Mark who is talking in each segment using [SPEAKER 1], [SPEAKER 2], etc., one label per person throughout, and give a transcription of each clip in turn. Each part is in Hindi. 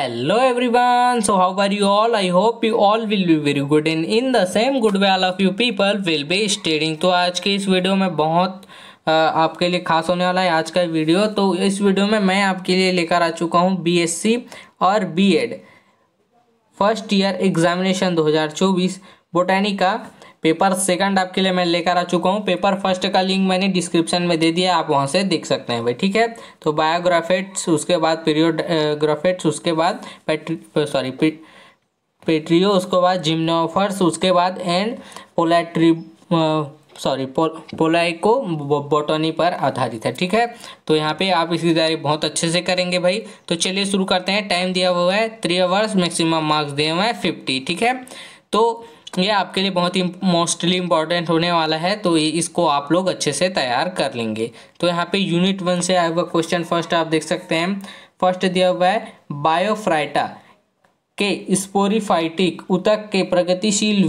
[SPEAKER 1] Hello everyone, so how are you all? I hope you all will be very good and in the same good way all of you people will be studying। तो आज के इस वीडियो में बहुत आपके लिए खास होने वाला है आज का वीडियो। तो इस वीडियो में मैं आपके लिए लेकर आ चुका हूँ बीएससी और BEd first year examination 2024 botany का पेपर सेकंड आपके लिए मैं लेकर आ चुका हूँ। पेपर फर्स्ट का लिंक मैंने डिस्क्रिप्शन में दे दिया, आप वहाँ से देख सकते हैं भाई, ठीक है। तो बायोग्राफेट्स, उसके बाद पीरियोडग्राफेट्स, उसके बाद पेट्रियो, उसके बाद जिम्नोफर्स, उसके बाद एंड पोलाइको बॉटनी पर आधारित है, ठीक है। तो यहाँ पे आप इसकी तैयारी बहुत अच्छे से करेंगे भाई। तो चलिए शुरू करते हैं। टाइम दिया हुआ है 3 आवर्स, मैक्सिमम मार्क्स दिए हुए हैं 50, ठीक है। तो ये आपके लिए बहुत ही मोस्टली इम्पॉर्टेंट होने वाला है, तो इसको आप लोग अच्छे से तैयार कर लेंगे। तो यहाँ पे यूनिट 1 से आया हुआ क्वेश्चन फर्स्ट आप देख सकते हैं। फर्स्ट दिया हुआ है बायोफ्राइटा के स्पोरिफाइटिक ऊतक के प्रगतिशील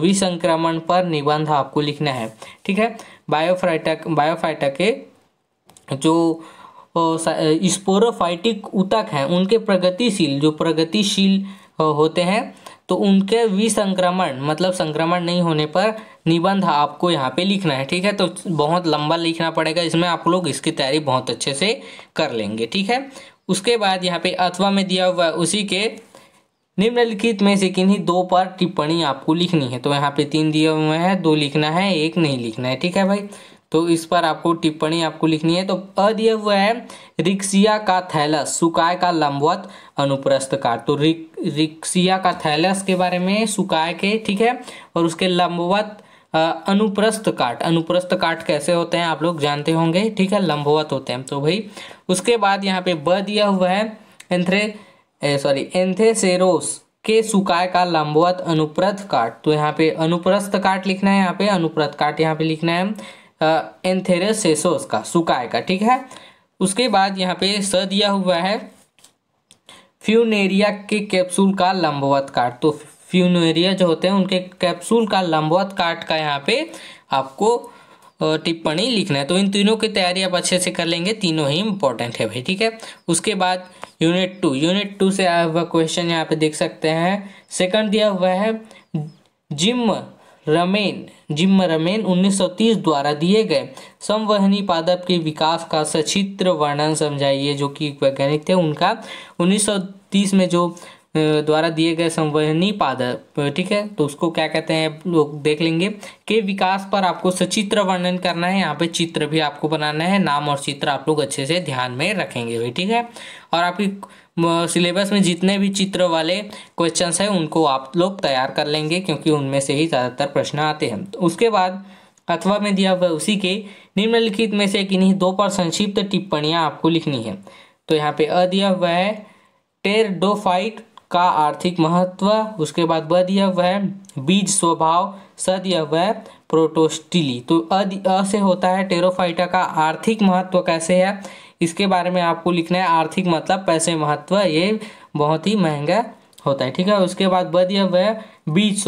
[SPEAKER 1] विसंक्रमण पर निबंध आपको लिखना है, ठीक है। बायोफाइटा के जो स्पोरोफाइटिक ऊतक हैं उनके प्रगतिशील होते हैं, तो उनके विसंक्रमण मतलब संक्रमण नहीं होने पर निबंध आपको यहाँ पे लिखना है, ठीक है। तो बहुत लंबा लिखना पड़ेगा इसमें, आप लोग इसकी तैयारी बहुत अच्छे से कर लेंगे, ठीक है। उसके बाद यहाँ पे अथवा में दिया हुआ है उसी के निम्नलिखित में से किन्हीं 2 पर टिप्पणी आपको लिखनी है। तो यहाँ पे 3 दिए हुए हैं, 2 लिखना है, 1 नहीं लिखना है, ठीक है भाई। तो इस पर आपको टिप्पणी आपको लिखनी है। तो अ दिया हुआ है रिक्सिया का थैलस सुकाय का लंबवत अनुप्रस्थ काट। तो रिक्सिया का थैलस के बारे में, सुकाय के, ठीक है, और उसके लंबवत अनुप्रस्थ काट कैसे होते हैं आप लोग जानते होंगे, ठीक है, लंबवत होते हैं। तो भाई उसके बाद यहाँ पे ब दिया हुआ है एंथेसेरोस के सुकाय का लंबवत अनुप्रस्थ काट। तो यहाँ पे अनुप्रस्थ काट लिखना है, यहाँ पे अनुप्रस्थ काट यहाँ पे लिखना है एंथेरेसेसोस का सुकाय का, ठीक है। उसके बाद यहाँ पे स दिया हुआ है फ्यूनेरिया के कैप्सूल का लंबवत काट। तो फ्यूनेरिया जो होते हैं उनके कैप्सूल का लंबवत काट का यहाँ पे आपको टिप्पणी लिखना है। तो इन तीनों की तैयारी आप अच्छे से कर लेंगे, तीनों ही इंपॉर्टेंट है भाई, ठीक है। उसके बाद यूनिट 2 से आया हुआ क्वेश्चन यहाँ पे देख सकते हैं। सेकंड दिया हुआ है जिम रमेन 1930 द्वारा दिए गए संवहनी पादप के विकास का सचित्र वर्णन समझाइए। जो कि वैज्ञानिक थे, उनका 1930 में जो द्वारा दिए गए संवहनी पादप, ठीक है, तो उसको क्या कहते हैं लोग देख लेंगे। के विकास पर आपको सचित्र वर्णन करना है, यहाँ पे चित्र भी आपको बनाना है, नाम और चित्र आप लोग अच्छे से ध्यान में रखेंगे भाई, ठीक है। और आपकी सिलेबस में जितने भी चित्र वाले क्वेश्चंस हैं उनको आप लोग तैयार कर लेंगे, क्योंकि उनमें से ही ज़्यादातर प्रश्न आते हैं। तो उसके बाद अथवा में दिया हुआ उसी के निम्नलिखित में से किन्हीं 2 पर संक्षिप्त टिप्पणियां आपको लिखनी है। तो यहाँ पे अ दिया हुआ है टेरडोफाइट का आर्थिक महत्व, उसके बाद ब दिया हुआ है बीज स्वभाव, स दिया हुआ है प्रोटोस्टिली। तो अ से होता है टेरोफाइटा का आर्थिक महत्व कैसे है, इसके बारे में आपको लिखना है। आर्थिक मतलब पैसे महत्व, ये बहुत ही महंगा होता है, ठीक है। उसके बाद ब दिया हुआ है बीज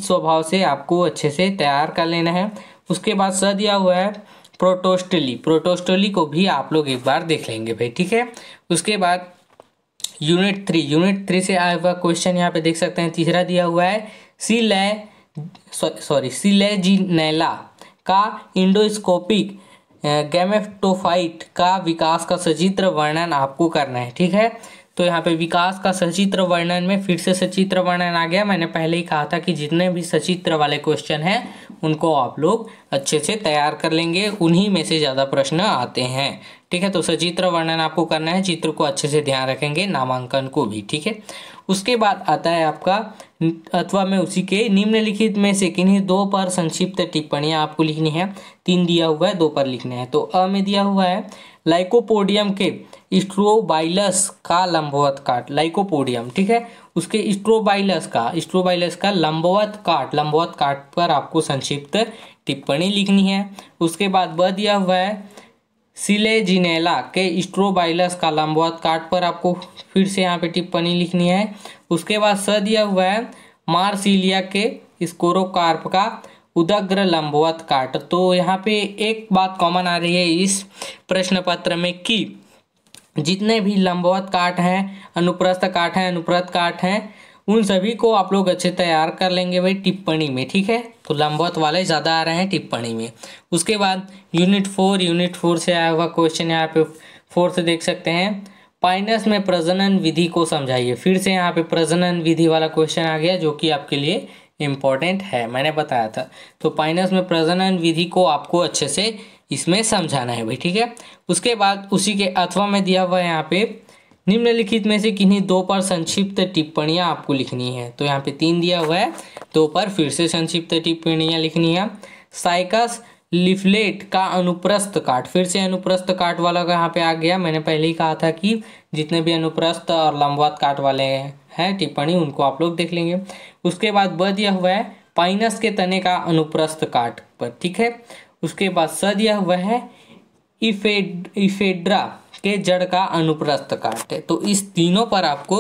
[SPEAKER 1] स्वभाव से आपको अच्छे से तैयार कर लेना है। उसके बाद स दिया हुआ है प्रोटोस्टली को भी आप लोग एक बार देख लेंगे भाई, ठीक है। उसके बाद यूनिट 3 से आया हुआ क्वेश्चन यहाँ पे देख सकते हैं। तीसरा दिया हुआ है सिलेजिनेला का इंडोस्कोपिक गैमेटोफाइट का विकास का सचित्र वर्णन आपको करना है, ठीक है। तो यहाँ पे विकास का सचित्र वर्णन में फिर से सचित्र वर्णन आ गया। मैंने पहले ही कहा था कि जितने भी सचित्र वाले क्वेश्चन हैं उनको आप लोग अच्छे से तैयार कर लेंगे, उन्हीं में से ज़्यादा प्रश्न आते हैं, ठीक है। तो सचित्र वर्णन आपको करना है, चित्र को अच्छे से ध्यान रखेंगे, नामांकन को भी, ठीक है। उसके बाद आता है आपका अथवा में उसी के निम्नलिखित में से किन्हीं 2 पर संक्षिप्त टिप्पणियां आपको लिखनी है। 3 दिया हुआ है, 2 पर लिखने हैं। तो अ में दिया हुआ है लाइकोपोडियम के स्ट्रोबाइलस का लंबवत काट, लाइकोपोडियम, ठीक है, उसके स्ट्रोबाइलस का लंबवत काट पर आपको संक्षिप्त टिप्पणी लिखनी है। उसके बाद ब दिया हुआ है सिलेजिनेला के स्ट्रोबाइलस का लंबवत काट पर आपको फिर से यहाँ पे टिप्पणी लिखनी है। उसके बाद स दिया हुआ है मार्सिलिया के स्कोरोकार्प का उदग्र लंबवत काट। तो यहाँ पे एक बात कॉमन आ रही है इस प्रश्न पत्र में कि जितने भी लंबवत काट हैं, अनुप्रस्थ काट हैं, अनुप्रस्थ काट हैं, उन सभी को आप लोग अच्छे तैयार कर लेंगे भाई टिप्पणी में, ठीक है। तो लंबवत वाले ज़्यादा आ रहे हैं टिप्पणी में। उसके बाद यूनिट 4 से आया हुआ क्वेश्चन यहाँ पे 4 से देख सकते हैं, पाइनस में प्रजनन विधि को समझाइए। फिर से यहाँ पे प्रजनन विधि वाला क्वेश्चन आ गया जो कि आपके लिए इम्पोर्टेंट है, मैंने बताया था। तो पाइनस में प्रजनन विधि को आपको अच्छे से इसमें समझाना है भाई, ठीक है। उसके बाद उसी के अथवा में दिया हुआ है यहाँ पे, निम्नलिखित में से किन्हीं 2 पर संक्षिप्त टिप्पणियाँ आपको लिखनी है। तो यहाँ पे 3 दिया हुआ है, 2 पर फिर से संक्षिप्त टिप्पणियाँ लिखनी है। साइकस लिफलेट का अनुप्रस्थ काट, फिर से अनुप्रस्थ काट वाला का यहाँ पे आ गया। मैंने पहले ही कहा था कि जितने भी अनुप्रस्थ और लंबवत काट वाले हैं टिप्पणी उनको आप लोग देख लेंगे। उसके बाद ब दिया हुआ है पाइनस के तने का अनुप्रस्थ काट पर, ठीक है। उसके बाद स दिया हुआ है इफेड्रा के जड़ का अनुप्रस्थ काट है। तो इस तीनों पर आपको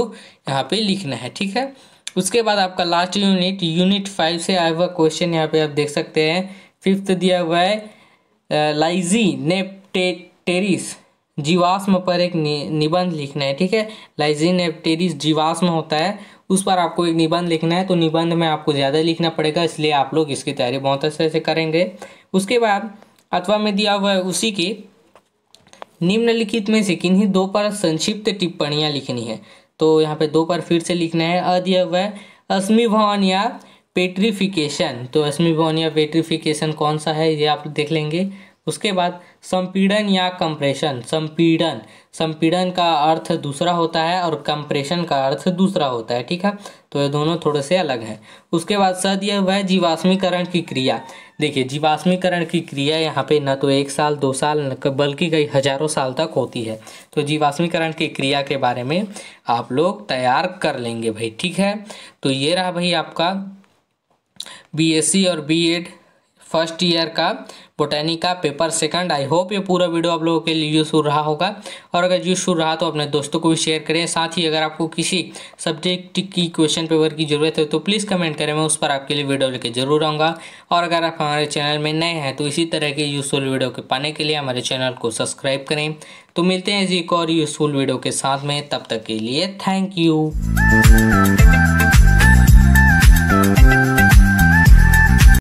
[SPEAKER 1] यहाँ पे लिखना है, ठीक है। उसके बाद आपका लास्ट यूनिट 5 से आया हुआ क्वेश्चन यहाँ पे आप देख सकते हैं। 5th दिया हुआ है लाइजीनेप्टेरिस जीवाश्म पर एक निबंध लिखना है, ठीक है। लाइजीनेप्टेरिस जीवाश्म होता है, उस पर आपको एक निबंध लिखना है। तो निबंध में आपको ज़्यादा लिखना पड़ेगा, इसलिए आप लोग इसकी तैयारी बहुत अच्छे से करेंगे। उसके बाद अथवा में दिया हुआ है उसी के, निम्नलिखित में से किन्हीं 2 पर संक्षिप्त टिप्पणियाँ लिखनी है। तो यहाँ पे 2 पर फिर से लिखना है। अ दिया हुआ है अश्मीभवन या पेट्रिफिकेशन। तो अश्मीभवन या पेट्रिफिकेशन कौन सा है ये आप देख लेंगे। उसके बाद संपीड़न या कंप्रेशन, संपीड़न का अर्थ दूसरा होता है और कंप्रेशन का अर्थ दूसरा होता है, ठीक है। तो ये दोनों थोड़े से अलग हैं। उसके बाद स दिया हुआ है जीवाश्मीकरण की क्रिया। देखिए जीवाश्मीकरण की क्रिया यहाँ पे न तो 1 साल 2 साल बल्कि कई हजारों साल तक होती है। तो जीवाश्मीकरण की क्रिया के बारे में आप लोग तैयार कर लेंगे भाई, ठीक है। तो ये रहा भाई आपका बीएससी और बीएड फर्स्ट ईयर का बोटैनी का पेपर 2। आई होप ये पूरा वीडियो आप लोगों के लिए यूजफुल रहा होगा, और अगर यूजफुल रहा तो अपने दोस्तों को भी शेयर करें। साथ ही अगर आपको किसी सब्जेक्ट की क्वेश्चन पेपर की ज़रूरत है तो प्लीज़ कमेंट करें, मैं उस पर आपके लिए वीडियो लेके जरूर आऊँगा। और अगर आप हमारे चैनल में नए हैं तो इसी तरह के यूजफुल वीडियो के पाने के लिए हमारे चैनल को सब्सक्राइब करें। तो मिलते हैं एक और यूजफुल वीडियो के साथ में, तब तक के लिए थैंक यू।